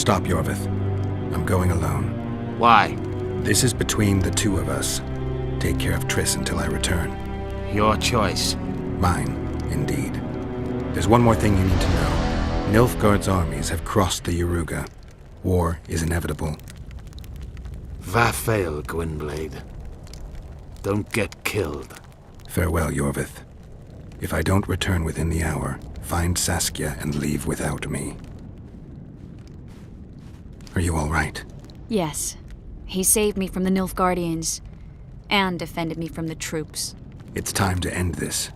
Stop, Yorvith. I'm going alone. Why? This is between the two of us. Take care of Triss until I return. Your choice. Mine, indeed. There's one more thing you need to know. Nilfgaard's armies have crossed the Yaruga. War is inevitable. Vafail, Gwynblade. Don't get killed. Farewell, Yorvith. If I don't return within the hour, find Saskia and leave without me. Are you all right? Yes. He saved me from the Nilfgaardians, and defended me from the troops. It's time to end this.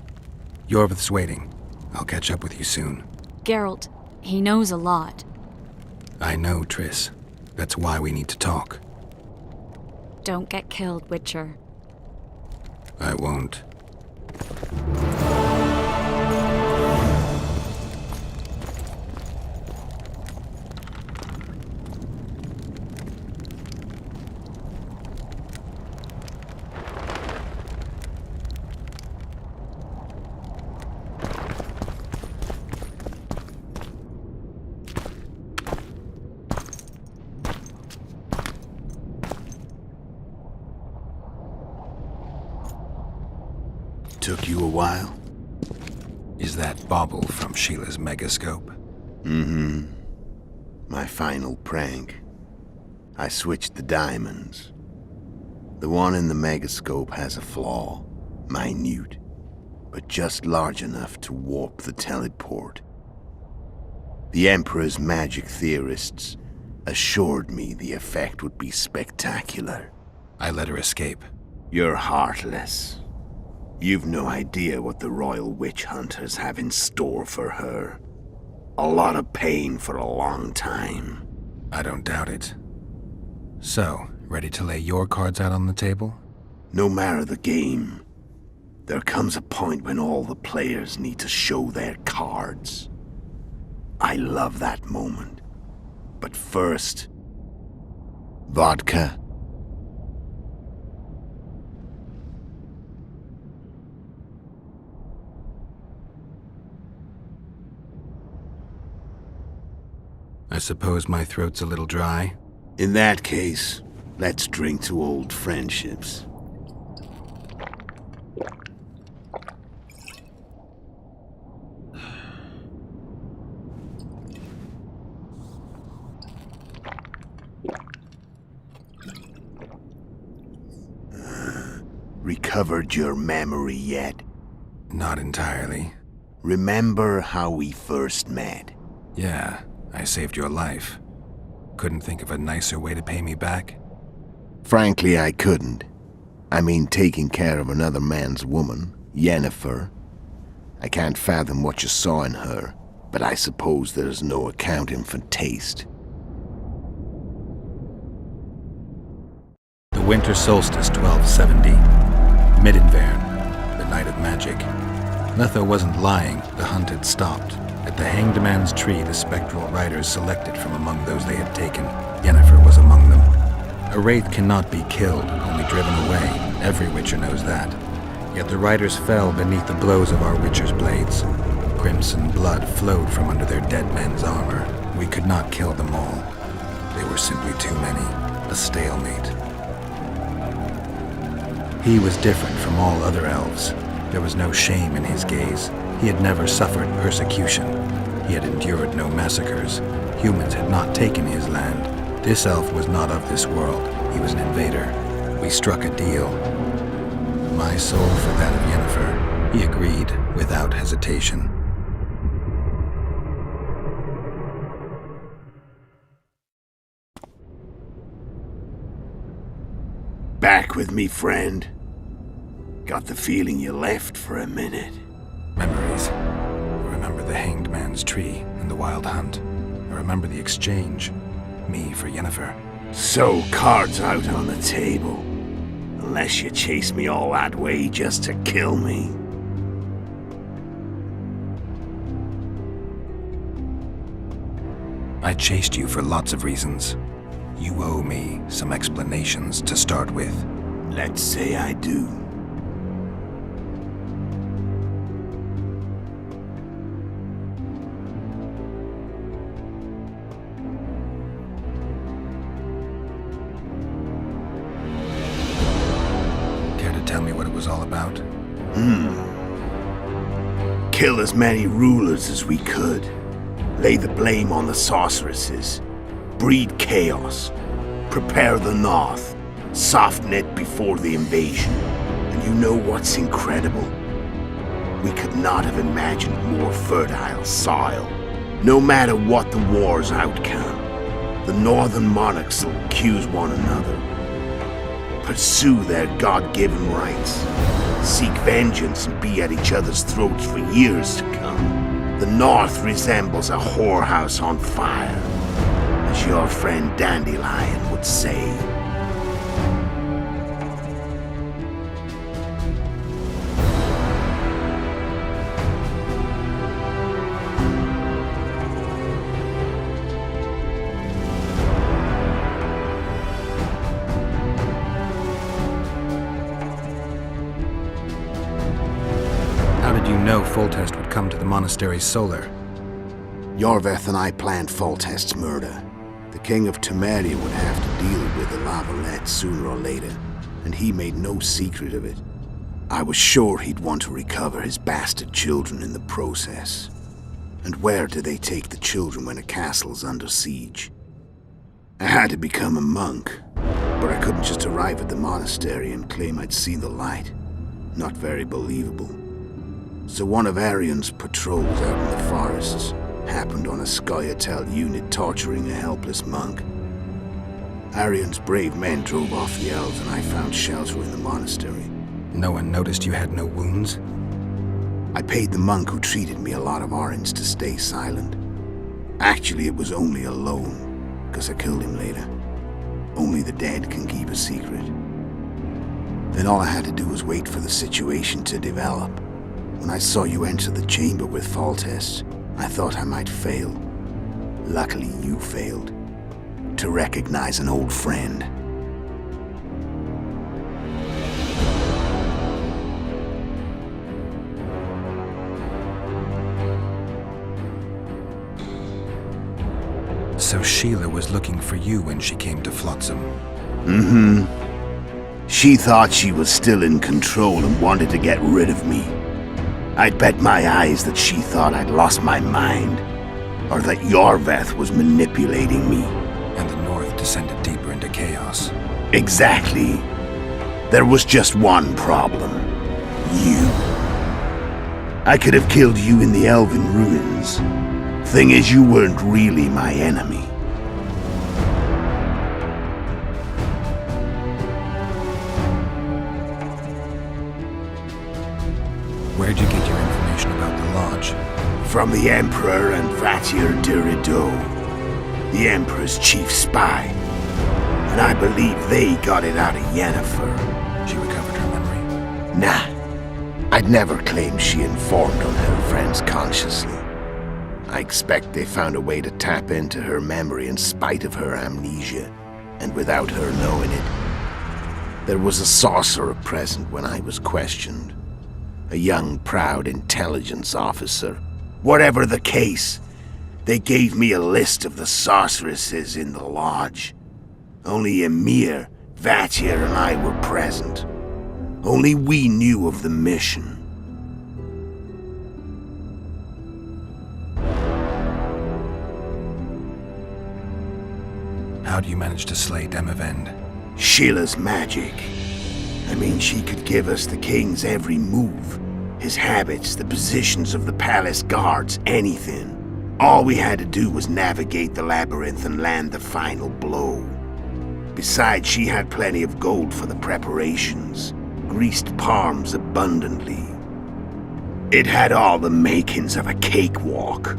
Yorvith's waiting. I'll catch up with you soon. Geralt, he knows a lot. I know, Triss. That's why we need to talk. Don't get killed, Witcher. I won't. Took you a while? Is that bauble from Sheila's megascope? Mm-hmm. My final prank. I switched the diamonds. The one in the megascope has a flaw. Minute. But just large enough to warp the teleport. The Emperor's magic theorists assured me the effect would be spectacular. I let her escape. You're heartless. You've no idea what the Royal Witch Hunters have in store for her. A lot of pain for a long time. I don't doubt it. So, ready to lay your cards out on the table? No matter the game, there comes a point when all the players need to show their cards. I love that moment. But first, vodka. I suppose my throat's a little dry. In that case, let's drink to old friendships. Recovered your memory yet? Not entirely. Remember how we first met? Yeah, I saved your life. Couldn't think of a nicer way to pay me back? Frankly, I couldn't. I mean, taking care of another man's woman, Yennefer. I can't fathom what you saw in her, but I suppose there's no accounting for taste. The winter solstice 1270. Midinvern, the night of magic. Letho wasn't lying, the hunt had stopped. At the Hanged Man's Tree, the spectral riders selected from among those they had taken. Yennefer was among them. A wraith cannot be killed, only driven away. Every Witcher knows that. Yet the riders fell beneath the blows of our Witcher's blades. Crimson blood flowed from under their dead men's armor. We could not kill them all. They were simply too many. A stalemate. He was different from all other elves. There was no shame in his gaze. He had never suffered persecution. He had endured no massacres. Humans had not taken his land. This elf was not of this world. He was an invader. We struck a deal. My soul for that of Yennefer. He agreed without hesitation. Back with me, friend. Got the feeling you left for a minute. Memories. I remember the Hanged Man's Tree and the Wild Hunt. I remember the exchange. Me for Yennefer. So, cards out on the table. Unless you chase me all that way just to kill me. I chased you for lots of reasons. You owe me some explanations to start with. Let's say I do. was all about? Kill as many rulers as we could. Lay the blame on the sorceresses. Breed chaos. Prepare the North. Soften it before the invasion. And you know what's incredible? We could not have imagined more fertile soil. No matter what the war's outcome, the northern monarchs will accuse one another. Pursue their God-given rights. Seek vengeance and be at each other's throats for years to come. The North resembles a whorehouse on fire, as your friend Dandelion would say. How did you know Foltest would come to the monastery's solar? Yorveth and I planned Foltest's murder. The king of Temeria would have to deal with the Lavalette sooner or later, and he made no secret of it. I was sure he'd want to recover his bastard children in the process. And where do they take the children when a castle's under siege? I had to become a monk, but I couldn't just arrive at the monastery and claim I'd seen the light. Not very believable. So one of Arion's patrols out in the forests happened on a Scoia'tael unit torturing a helpless monk. Arion's brave men drove off the elves and I found shelter in the monastery. No one noticed you had no wounds? I paid the monk who treated me a lot of orange to stay silent. Actually, it was only a loan, because I killed him later. Only the dead can keep a secret. Then all I had to do was wait for the situation to develop. When I saw you enter the chamber with Foltest, I thought I might fail. Luckily, you failed. To recognize an old friend. So Sheila was looking for you when she came to Flotsam. She thought she was still in control and wanted to get rid of me. I'd bet my eyes that she thought I'd lost my mind, or that Yorveth was manipulating me. And the North descended deeper into chaos. Exactly. There was just one problem. You. I could have killed you in the Elven ruins. Thing is, you weren't really my enemy. Where'd you get your information about the Lodge? From the Emperor and Vatier de Rideau, the Emperor's chief spy. And I believe they got it out of Yennefer. She recovered her memory. Nah. I'd never claim she informed on her friends consciously. I expect they found a way to tap into her memory in spite of her amnesia, and without her knowing it. There was a sorcerer present when I was questioned. A young, proud intelligence officer. Whatever the case, they gave me a list of the sorceresses in the lodge. Only Emir, Vatier, and I were present. Only we knew of the mission. How do you manage to slay Demavend? Sheila's magic. I mean, she could give us the king's every move. His habits, the positions of the palace guards, anything. All we had to do was navigate the labyrinth and land the final blow. Besides, she had plenty of gold for the preparations. Greased palms abundantly. It had all the makings of a cakewalk.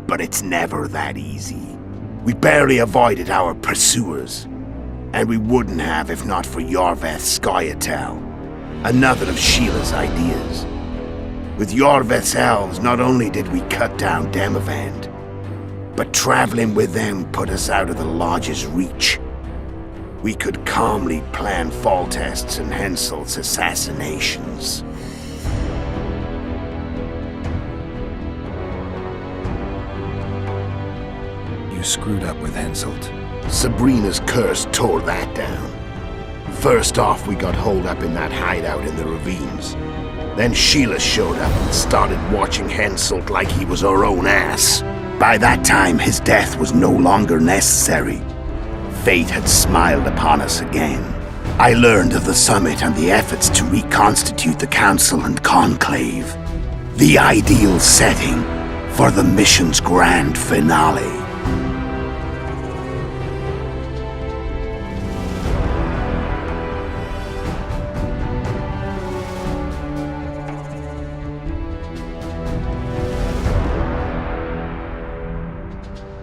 But it's never that easy. We barely avoided our pursuers. And we wouldn't have if not for Yorveth Scoia'tael, another of Sheila's ideas. With Yorveth's elves, not only did we cut down Demavend, but traveling with them put us out of the Lodge's reach. We could calmly plan Foltest's and Henselt's assassinations. You screwed up with Henselt. Sabrina's curse tore that down. First off, we got holed up in that hideout in the ravines. Then Sheila showed up and started watching Henselt like he was her own ass. By that time, his death was no longer necessary. Fate had smiled upon us again. I learned of the summit and the efforts to reconstitute the council and conclave. The ideal setting for the mission's grand finale.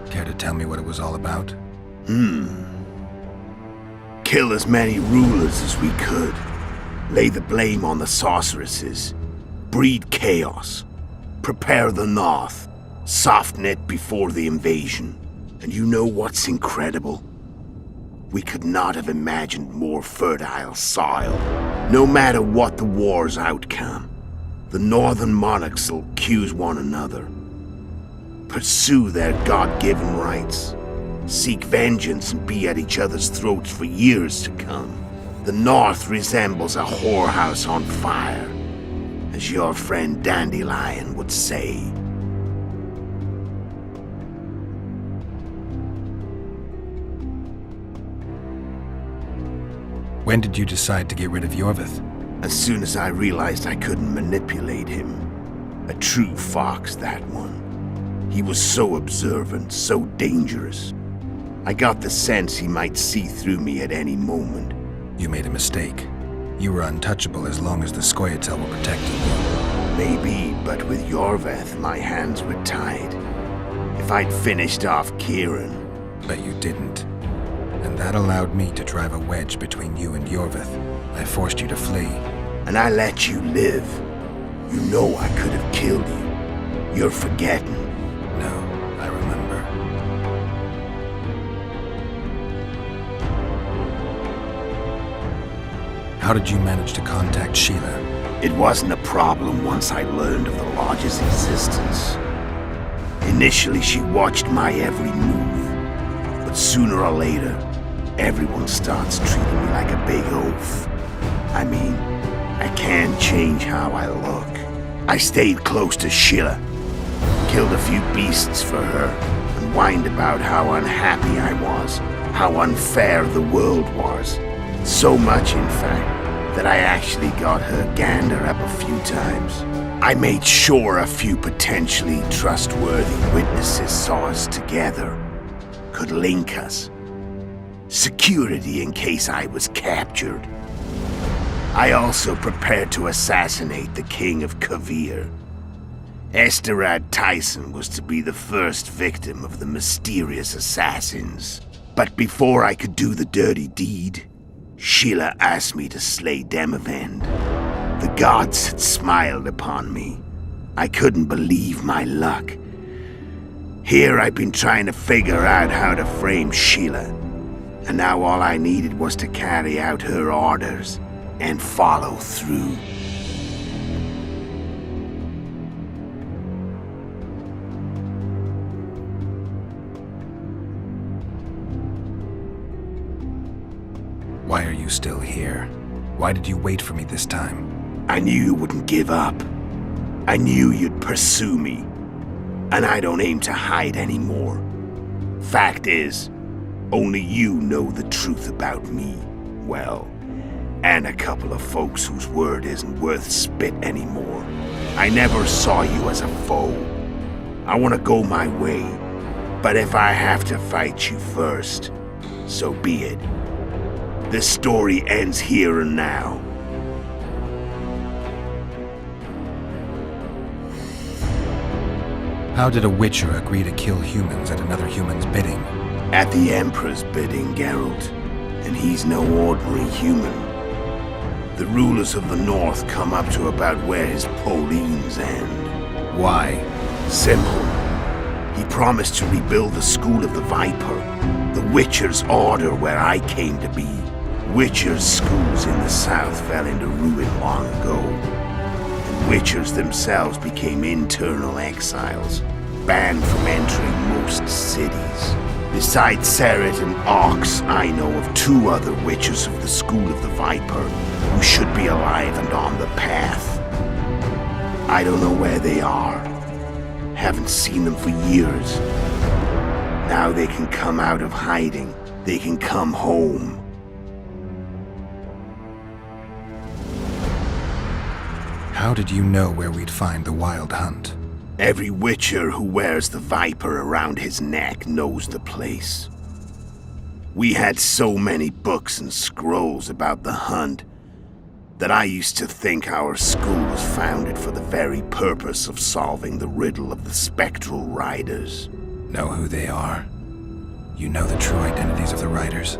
Care to tell me what it was all about? Kill as many rulers as we could. Lay the blame on the sorceresses. Breed chaos. Prepare the North. Soften it before the invasion. And you know what's incredible? We could not have imagined more fertile soil. No matter what the war's outcome, the northern monarchs will accuse one another. Pursue their God-given rights. Seek vengeance and be at each other's throats for years to come. The North resembles a whorehouse on fire, as your friend Dandelion would say. When did you decide to get rid of Yorvith? As soon as I realized I couldn't manipulate him. A true fox, that one. He was so observant, so dangerous. I got the sense he might see through me at any moment. You made a mistake. You were untouchable as long as the Scoia'tael were protecting you. Maybe, but with Yorvith, my hands were tied. If I'd finished off Kieran... But you didn't. And that allowed me to drive a wedge between you and Yorvith. I forced you to flee. And I let you live. You know I could have killed you. You're forgetting. No, I remember. How did you manage to contact Sheila? It wasn't a problem once I learned of the Lodge's existence. Initially, she watched my every move. But sooner or later, everyone starts treating me like a big oaf. I mean, I can't change how I look. I stayed close to Sheila. Killed a few beasts for her, and whined about how unhappy I was, how unfair the world was. So much, in fact, that I actually got her gander up a few times. I made sure a few potentially trustworthy witnesses saw us together, could link us. Security in case I was captured. I also prepared to assassinate the King of Kavir. Esterad Tyson was to be the first victim of the mysterious assassins. But before I could do the dirty deed, Sheila asked me to slay Demavend. The gods had smiled upon me. I couldn't believe my luck. Here I'd been trying to figure out how to frame Sheila, and now all I needed was to carry out her orders and follow through. Why are you still here? Why did you wait for me this time? I knew you wouldn't give up. I knew you'd pursue me. And I don't aim to hide anymore. Fact is, only you know the truth about me. Well, and a couple of folks whose word isn't worth spit anymore. I never saw you as a foe. I want to go my way. But if I have to fight you first, so be it. This story ends here and now. How did a Witcher agree to kill humans at another human's bidding? At the Emperor's bidding, Geralt. And he's no ordinary human. The rulers of the North come up to about where his Pauline's end. Why? Simple. He promised to rebuild the School of the Viper, the Witcher's order where I came to be. Witcher's schools in the south fell into ruin long ago, and Witchers themselves became internal exiles, banned from entering most cities. Besides Seret and Ox, I know of 2 other witches of the School of the Viper who should be alive and on the path. I don't know where they are. Haven't seen them for years. Now they can come out of hiding. They can come home. How did you know where we'd find the Wild Hunt? Every witcher who wears the Viper around his neck knows the place. We had so many books and scrolls about the hunt that I used to think our school was founded for the very purpose of solving the riddle of the spectral riders. Know who they are? You know the true identities of the riders?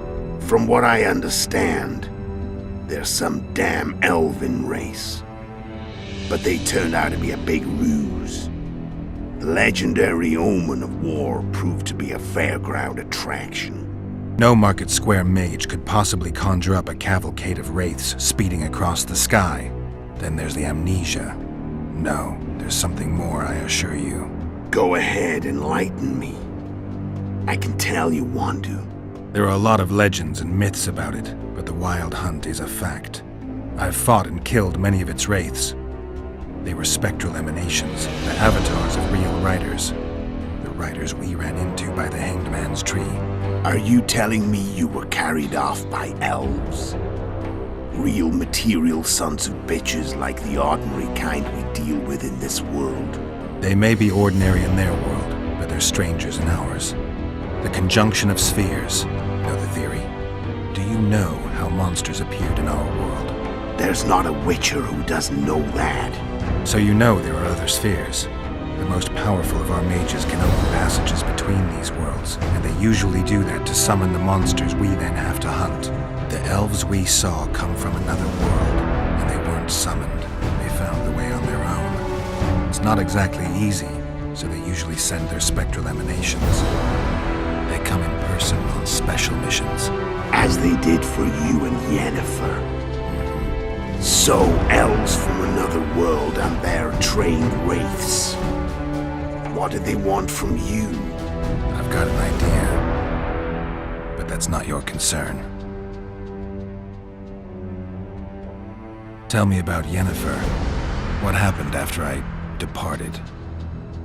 From what I understand, they're some damn elven race. But they turned out to be a big ruse. The legendary omen of war proved to be a fairground attraction. No Market Square mage could possibly conjure up a cavalcade of wraiths speeding across the sky. Then there's the amnesia. No, there's something more, I assure you. Go ahead, enlighten me. I can tell you want to. There are a lot of legends and myths about it, but the Wild Hunt is a fact. I've fought and killed many of its wraiths. They were spectral emanations, the avatars of real riders. The riders we ran into by the Hanged Man's Tree. Are you telling me you were carried off by elves? Real material sons of bitches like the ordinary kind we deal with in this world? They may be ordinary in their world, but they're strangers in ours. The conjunction of spheres. Know the theory? Do you know how monsters appeared in our world? There's not a witcher who doesn't know that. So you know there are other spheres. The most powerful of our mages can open passages between these worlds, and they usually do that to summon the monsters we then have to hunt. The elves we saw come from another world, and they weren't summoned. They found the way on their own. It's not exactly easy, so they usually send their spectral emanations. They come in person on special missions. As they did for you and Yennefer. So, elves from another world and their trained wraiths. What do they want from you? I've got an idea, but that's not your concern. Tell me about Yennefer. What happened after I departed?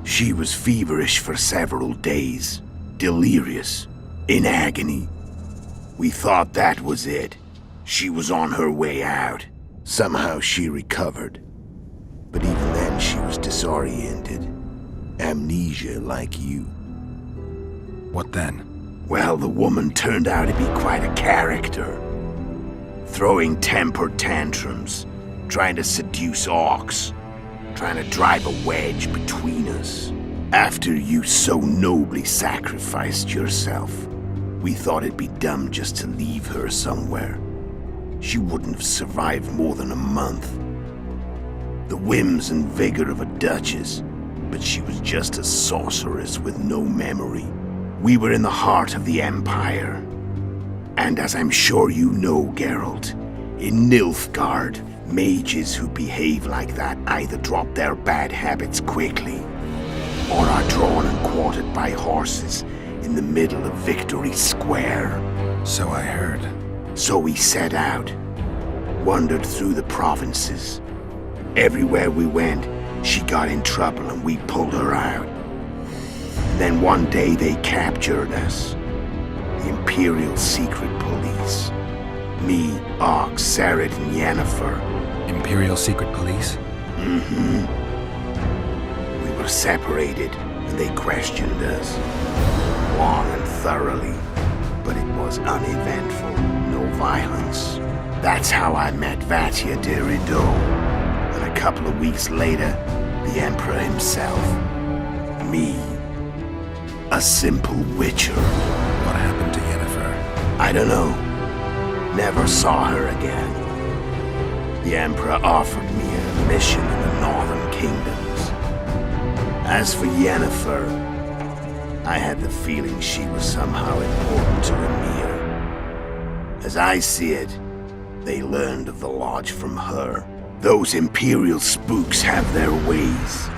She was feverish for several days, delirious, in agony. We thought that was it. She was on her way out. Somehow she recovered. But even then she was disoriented. Amnesia like you. What then? Well, the woman turned out to be quite a character. Throwing temper tantrums, trying to seduce orcs, trying to drive a wedge between us. After you so nobly sacrificed yourself, we thought it'd be dumb just to leave her somewhere. She wouldn't have survived more than a month. The whims and vigor of a duchess, but she was just a sorceress with no memory. We were in the heart of the Empire. And as I'm sure you know, Geralt, in Nilfgaard, mages who behave like that either drop their bad habits quickly, or are drawn and quartered by horses in the middle of Victory Square. So I heard. So we set out, wandered through the provinces. Everywhere we went, she got in trouble and we pulled her out. Then one day they captured us. The Imperial Secret Police. Me, Ox, Seret, and Yennefer. Imperial Secret Police? Mm-hmm. We were separated and they questioned us. Long and thoroughly. But it was uneventful. No violence. That's how I met Vatia de Rideau. And a couple of weeks later, the Emperor himself. Me. A simple witcher. What happened to Yennefer? I don't know. Never saw her again. The Emperor offered me a mission in the Northern Kingdoms. As for Yennefer, I had the feeling she was somehow important to Emir. As I see it, they learned of the Lodge from her. Those Imperial spooks have their ways.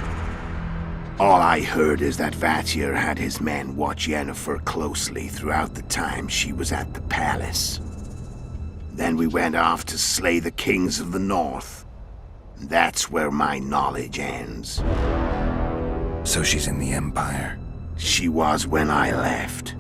All I heard is that Vatier had his men watch Yennefer closely throughout the time she was at the palace. Then we went off to slay the kings of the north. That's where my knowledge ends. So she's in the Empire. She was when I left.